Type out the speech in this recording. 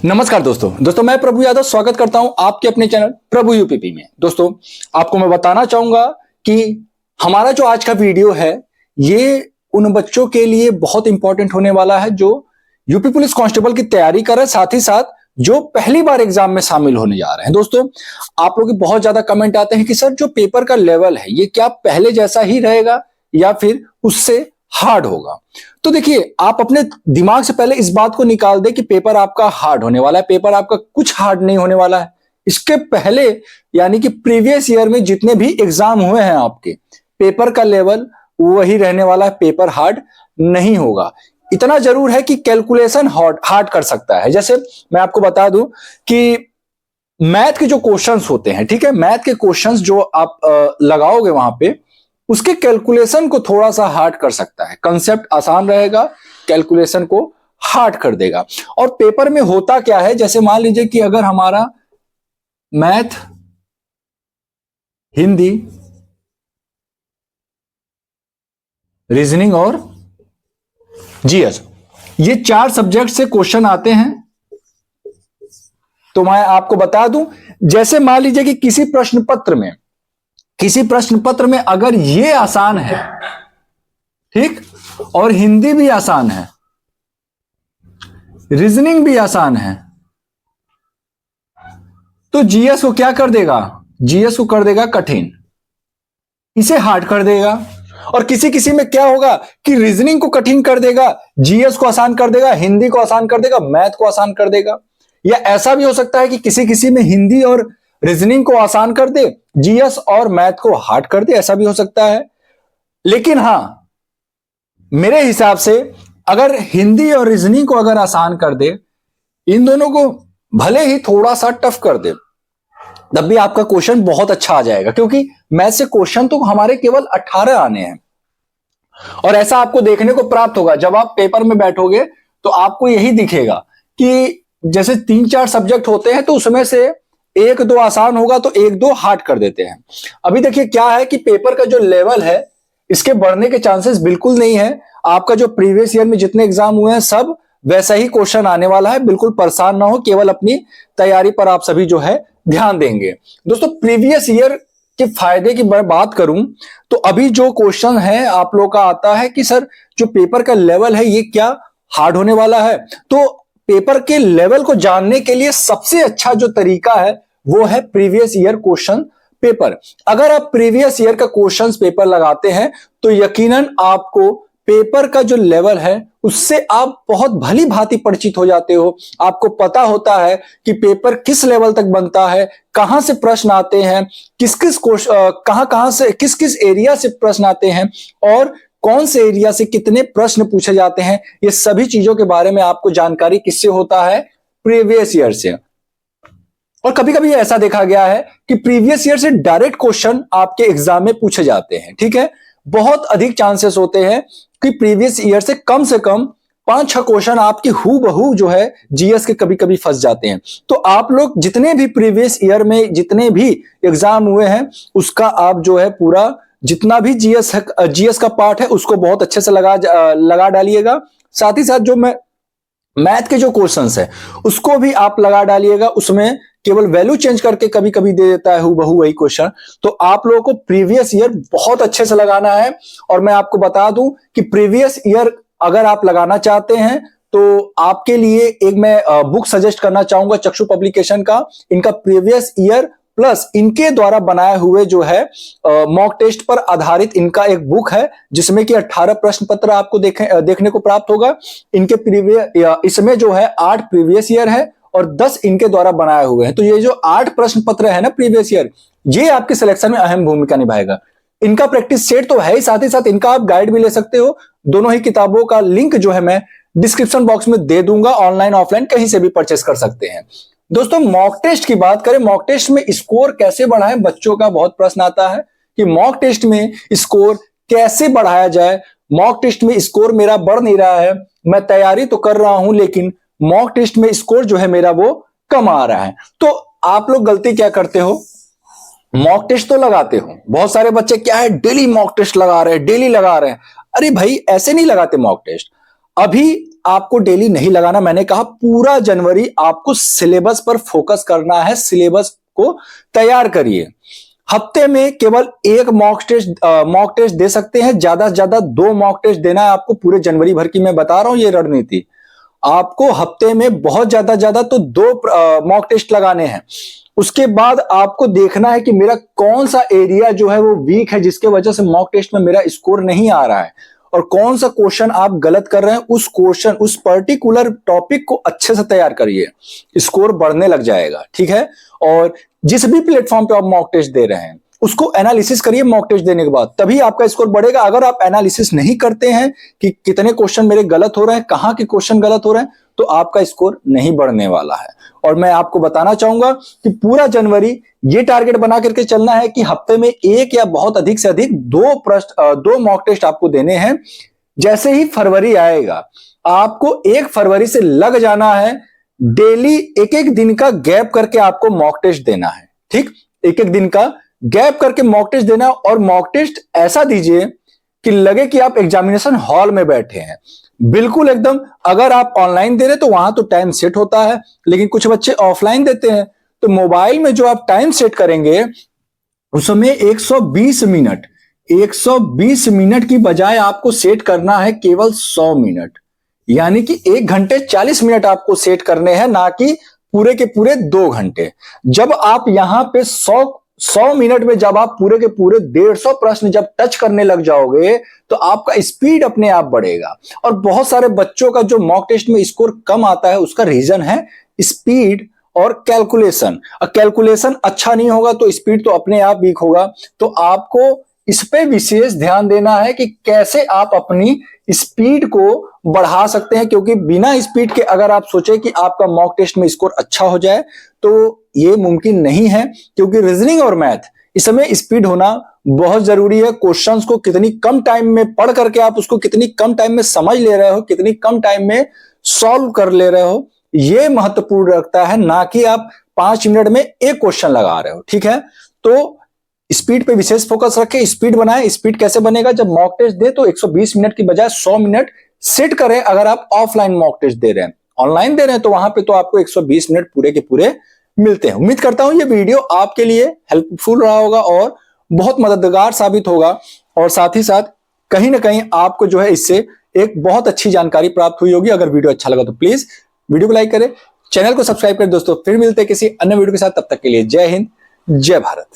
नमस्कार दोस्तों मैं प्रभु यादव स्वागत करता हूं आपके अपने चैनल प्रभु यूपीपी में। दोस्तों आपको मैं बताना चाहूंगा कि हमारा जो आज का वीडियो है ये उन बच्चों के लिए बहुत इंपॉर्टेंट होने वाला है जो यूपी पुलिस कांस्टेबल की तैयारी कर रहे हैं, साथ ही साथ जो पहली बार एग्जाम में शामिल होने जा रहे हैं। दोस्तों आप लोग के बहुत ज्यादा कमेंट आते हैं कि सर जो पेपर का लेवल है ये क्या पहले जैसा ही रहेगा या फिर उससे हार्ड होगा। तो देखिए आप अपने दिमाग से पहले इस बात को निकाल दे कि पेपर आपका हार्ड होने वाला है। पेपर आपका कुछ हार्ड नहीं होने वाला है। इसके पहले यानी कि प्रीवियस ईयर में जितने भी एग्जाम हुए हैं आपके पेपर का लेवल वही रहने वाला है, पेपर हार्ड नहीं होगा। इतना जरूर है कि कैलकुलेशन हार्ड कर सकता है। जैसे मैं आपको बता दूं कि मैथ के जो क्वेश्चंस होते हैं, ठीक है, मैथ के क्वेश्चंस जो आप लगाओगे वहां पे उसके कैलकुलेशन को थोड़ा सा हार्ड कर सकता है। कंसेप्ट आसान रहेगा, कैलकुलेशन को हार्ड कर देगा। और पेपर में होता क्या है, जैसे मान लीजिए कि अगर हमारा मैथ, हिंदी, रीजनिंग और जीएस ये 4 सब्जेक्ट से क्वेश्चन आते हैं, तो मैं आपको बता दूं, जैसे मान लीजिए कि किसी प्रश्न पत्र में अगर ये आसान है, ठीक, और हिंदी भी आसान है, रीजनिंग भी आसान है, तो जीएस को क्या कर देगा, जीएस को कर देगा कठिन, इसे हार्ड कर देगा। और किसी किसी में क्या होगा कि रीजनिंग को कठिन कर देगा, जीएस को आसान कर देगा, हिंदी को आसान कर देगा, मैथ को आसान कर देगा। या ऐसा भी हो सकता है कि किसी किसी में हिंदी और रीजनिंग को आसान कर दे, जीएस और मैथ को हार्ड कर दे, ऐसा भी हो सकता है। लेकिन हां, मेरे हिसाब से अगर हिंदी और रीजनिंग को अगर आसान कर दे, इन दोनों को भले ही थोड़ा सा टफ कर दे, तब भी आपका क्वेश्चन बहुत अच्छा आ जाएगा, क्योंकि मैथ से क्वेश्चन तो हमारे केवल 18 आने हैं। और ऐसा आपको देखने को प्राप्त होगा जब आप पेपर में बैठोगे तो आपको यही दिखेगा कि जैसे 3-4 सब्जेक्ट होते हैं तो उसमें से 1-2 आसान होगा तो 1-2 हार्ड कर देते हैं। अभी देखिए क्या है कि पेपर का जो लेवल है इसके बढ़ने के चांसेस बिल्कुल नहीं है। आपका जो प्रीवियस ईयर में जितने एग्जाम हुए हैं सब वैसा ही क्वेश्चन आने वाला है। बिल्कुल परेशान ना हो, केवल अपनी तैयारी पर आप सभी जो है ध्यान देंगे। दोस्तों प्रीवियस ईयर के फायदे की मैं बात करूं तो अभी जो क्वेश्चन है आप लोग का आता है कि सर जो पेपर का लेवल है ये क्या हार्ड होने वाला है। तो पेपर के लेवल को जानने के लिए सबसे अच्छा जो तरीका है वो है प्रीवियस ईयर क्वेश्चन पेपर। अगर आप प्रीवियस ईयर का क्वेश्चंस पेपर लगाते हैं तो यकीनन आपको पेपर का जो लेवल है उससे आप बहुत भली भांति परिचित हो जाते हो। आपको पता होता है कि पेपर किस लेवल तक बनता है, कहां से प्रश्न आते हैं, कहां से किस किस एरिया से प्रश्न आते हैं और कौन से एरिया से कितने प्रश्न पूछे जाते हैं। ये सभी चीजों के बारे में आपको जानकारी किससे होता है, प्रीवियस ईयर से। और कभी कभी ऐसा देखा गया है कि प्रीवियस ईयर से डायरेक्ट क्वेश्चन आपके एग्जाम में पूछे जाते हैं, ठीक है। बहुत अधिक चांसेस होते हैं कि प्रीवियस ईयर से कम 5-6 क्वेश्चन आपकी हूबहू जो है जीएस के कभी कभी फंस जाते हैं। तो आप लोग जितने भी प्रीवियस ईयर में जितने भी एग्जाम हुए हैं उसका आप जो है पूरा जितना भी जीएस का पार्ट है उसको बहुत अच्छे से लगा डालिएगा। साथ ही साथ जो मैथ के जो क्वेश्चंस है उसको भी आप लगा डालिएगा। उसमें केवल वैल्यू चेंज करके कभी कभी दे देता है हूबहू वही क्वेश्चन। तो आप लोगों को प्रीवियस ईयर बहुत अच्छे से लगाना है। और मैं आपको बता दूं कि प्रीवियस ईयर अगर आप लगाना चाहते हैं तो आपके लिए एक मैं बुक सजेस्ट करना चाहूंगा चक्षु पब्लिकेशन का। इनका प्रीवियस ईयर प्लस इनके द्वारा बनाए हुए जो है मॉक टेस्ट पर आधारित इनका एक बुक है जिसमें कि 18 प्रश्न पत्र आपको देखने को प्राप्त होगा। इनके इसमें जो है 8 प्रीवियस ईयर है और 10 इनके द्वारा बनाए हुए हैं। तो ये जो 8 प्रश्न पत्र है ना प्रीवियस ईयर, ये आपके सिलेक्शन में अहम भूमिका निभाएगा। इनका प्रैक्टिस सेट तो है ही, साथ ही साथ इनका आप गाइड भी ले सकते हो। दोनों ही किताबों का लिंक जो है मैं डिस्क्रिप्शन बॉक्स में दे दूंगा, ऑनलाइन ऑफलाइन कहीं से भी परचेस कर सकते हैं। दोस्तों मॉक टेस्ट की बात करें, मॉक टेस्ट में स्कोर कैसे बढ़ाएं, बच्चों का बहुत प्रश्न आता है कि मॉक टेस्ट में स्कोर कैसे बढ़ाया जाए। मॉक टेस्ट में स्कोर मेरा बढ़ नहीं रहा है, मैं तैयारी तो कर रहा हूं लेकिन मॉक टेस्ट में स्कोर जो है मेरा वो कम आ रहा है। तो आप लोग गलती क्या करते हो, मॉक टेस्ट तो लगाते हो। बहुत सारे बच्चे क्या है डेली मॉक टेस्ट लगा रहे हैं, डेली लगा रहे हैं। अरे भाई ऐसे नहीं लगाते मॉक टेस्ट। अभी आपको डेली नहीं लगाना। मैंने कहा पूरा जनवरी आपको सिलेबस पर फोकस करना है, सिलेबस को तैयार करिए। हफ्ते में केवल एक मॉक टेस्ट दे सकते हैं, ज्यादा से ज्यादा 2 मॉक टेस्ट देना है आपको पूरे जनवरी भर की। मैं बता रहा हूं ये रणनीति। आपको हफ्ते में बहुत ज्यादा तो 2 मॉक टेस्ट लगाने हैं। उसके बाद आपको देखना है कि मेरा कौन सा एरिया जो है वो वीक है, जिसके वजह से मॉक टेस्ट में मेरा स्कोर नहीं आ रहा है, और कौन सा क्वेश्चन आप गलत कर रहे हैं। उस क्वेश्चन, उस पर्टिकुलर टॉपिक को अच्छे से तैयार करिए, स्कोर बढ़ने लग जाएगा, ठीक है। और जिस भी प्लेटफॉर्म पे आप मॉक टेस्ट दे रहे हैं उसको एनालिसिस करिए मॉक टेस्ट देने के बाद, तभी आपका स्कोर बढ़ेगा। अगर आप एनालिसिस नहीं करते हैं कि कितने क्वेश्चन मेरे गलत हो रहे हैं, कहां के क्वेश्चन गलत हो रहे हैं, तो आपका स्कोर नहीं बढ़ने वाला है। और मैं आपको बताना चाहूंगा कि पूरा जनवरी ये टारगेट बना करके चलना है कि हफ्ते में एक या बहुत अधिक से अधिक 2 मॉक टेस्ट आपको देने हैं। जैसे ही फरवरी आएगा, आपको 1 फरवरी से लग जाना है, डेली एक दिन का गैप करके आपको मॉक टेस्ट देना है, ठीक। एक दिन का गैप करके मॉक टेस्ट देना, और मॉक टेस्ट ऐसा दीजिए कि लगे कि आप एग्जामिनेशन हॉल में बैठे हैं, बिल्कुल एकदम। अगर आप ऑनलाइन दे रहे तो वहां तो टाइम सेट होता है, लेकिन कुछ बच्चे ऑफलाइन देते हैं, तो मोबाइल में जो आप टाइम सेट करेंगे उसमें 120 मिनट की बजाय आपको सेट करना है केवल 100 मिनट, यानी कि 1 घंटे 40 मिनट आपको सेट करने हैं, ना कि पूरे के पूरे 2 घंटे। जब आप यहां पे 100 मिनट में जब आप पूरे के पूरे 150 प्रश्न जब टच करने लग जाओगे तो आपका स्पीड अपने आप बढ़ेगा। और बहुत सारे बच्चों का जो मॉक टेस्ट में स्कोर कम आता है उसका रीजन है स्पीड और कैलकुलेशन। कैलकुलेशन अच्छा नहीं होगा तो स्पीड तो अपने आप वीक होगा। तो आपको इस पे विशेष ध्यान देना है कि कैसे आप अपनी स्पीड को बढ़ा सकते हैं, क्योंकि बिना स्पीड के अगर आप सोचे कि आपका मॉक टेस्ट में स्कोर अच्छा हो जाए तो ये मुमकिन नहीं है, क्योंकि रीजनिंग और मैथ इसमें स्पीड होना बहुत जरूरी है। क्वेश्चंस को कितनी कम टाइम में पढ़ करके आप उसको कितनी कम टाइम में समझ ले रहे हो, कितनी कम टाइम में सॉल्व कर ले रहे हो, ये महत्वपूर्ण रखता है, ना कि आप 5 मिनट में एक क्वेश्चन लगा रहे हो, ठीक है। तो स्पीड पे विशेष फोकस रखें, स्पीड बनाएं। स्पीड कैसे बनेगा? जब मॉक टेस्ट दे तो 120 मिनट की बजाय 100 मिनट सेट करें। अगर आप ऑफलाइन मॉक टेस्ट दे रहे हैं, ऑनलाइन दे रहे हैं तो वहां पे तो आपको 120 मिनट पूरे के पूरे मिलते हैं। उम्मीद करता हूं ये वीडियो आपके लिए हेल्पफुल रहा होगा और बहुत मददगार साबित होगा, और साथ ही साथ कहीं ना कहीं आपको जो है इससे एक बहुत अच्छी जानकारी प्राप्त हुई होगी। अगर वीडियो अच्छा लगा तो प्लीज वीडियो को लाइक करें, चैनल को सब्सक्राइब करें। दोस्तों फिर मिलते हैं किसी अन्य वीडियो के साथ, तब तक के लिए जय हिंद, जय भारत।